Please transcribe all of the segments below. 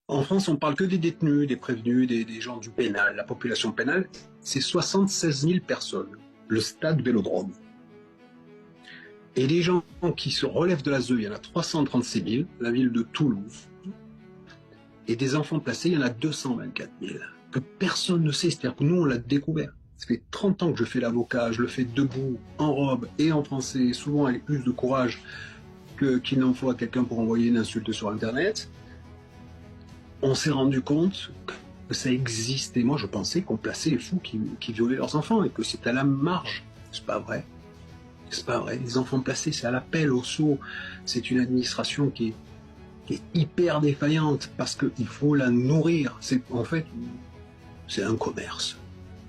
En France, on parle que des détenus, des prévenus, des gens du pénal. La population pénale, c'est 76 000 personnes. Le stade Vélodrome. Et les gens qui se relèvent de la ZEU, il y en a 336 000, la ville de Toulouse. Et des enfants placés, il y en a 224 000. Que personne ne sait, c'est-à-dire que nous, on l'a découvert. Ça fait 30 ans que je fais l'avocat, je le fais debout, en robe et en français, souvent avec plus de courage qu'il n'en faut à quelqu'un pour envoyer une insulte sur Internet. On s'est rendu compte que ça existait. Moi, je pensais qu'on plaçait les fous qui violaient leurs enfants et que c'était à la marge. C'est pas vrai. C'est pas vrai. Les enfants placés, c'est à l'appel, au saut. C'est une administration qui est hyper défaillante parce qu'il faut la nourrir. En fait, c'est un commerce.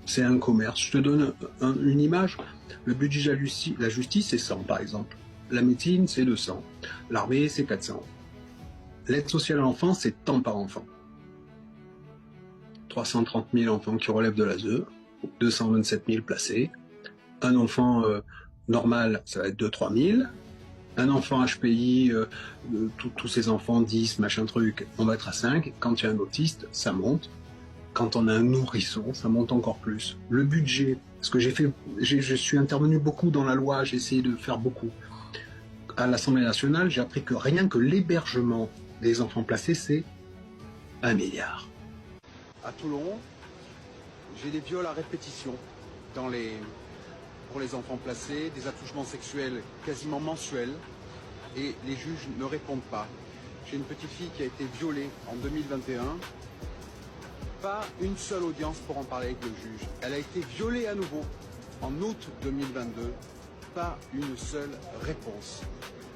C'est un commerce. Je te donne une image. Le budget de la justice, c'est 100, par exemple. La médecine, c'est 200. L'armée, c'est 400. L'aide sociale à l'enfance, c'est tant par enfant. 330 000 enfants qui relèvent de la ZEU, 227 000 placés. Un enfant normal, ça va être 2-3 000. Un enfant HPI, tous ces enfants 10, machin truc, on va être à 5. Quand il y a un autiste, ça monte. Quand on a un nourrisson, ça monte encore plus. Le budget, ce que j'ai fait, je suis intervenu beaucoup dans la loi, j'ai essayé de faire beaucoup. À l'Assemblée nationale, j'ai appris que rien que l'hébergement des enfants placés, c'est 1 milliard. À Toulon, j'ai des viols à répétition pour les enfants placés, des attouchements sexuels quasiment mensuels, et les juges ne répondent pas. J'ai une petite fille qui a été violée en 2021, pas une seule audience pour en parler avec le juge. Elle a été violée à nouveau en août 2022, pas une seule réponse.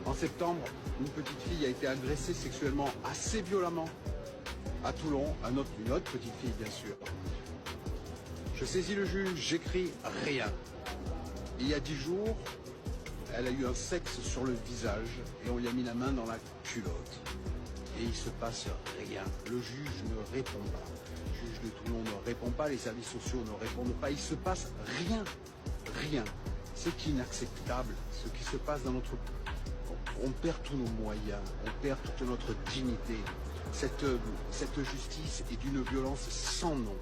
En septembre, une petite fille a été agressée sexuellement assez violemment à Toulon, une autre petite fille bien sûr. Je saisis le juge, j'écris rien. Il y a 10 jours, elle a eu un sexe sur le visage et on lui a mis la main dans la culotte. Et il se passe rien. Le juge ne répond pas. Le juge de Toulon ne répond pas, les services sociaux ne répondent pas. Il se passe rien. Rien. C'est inacceptable ce qui se passe dans notre... On perd tous nos moyens, on perd toute notre dignité. Cette justice est d'une violence sans nom.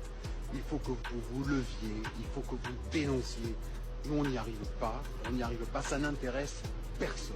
Il faut que vous vous leviez, il faut que vous dénonciez. Nous, on n'y arrive pas, ça n'intéresse personne.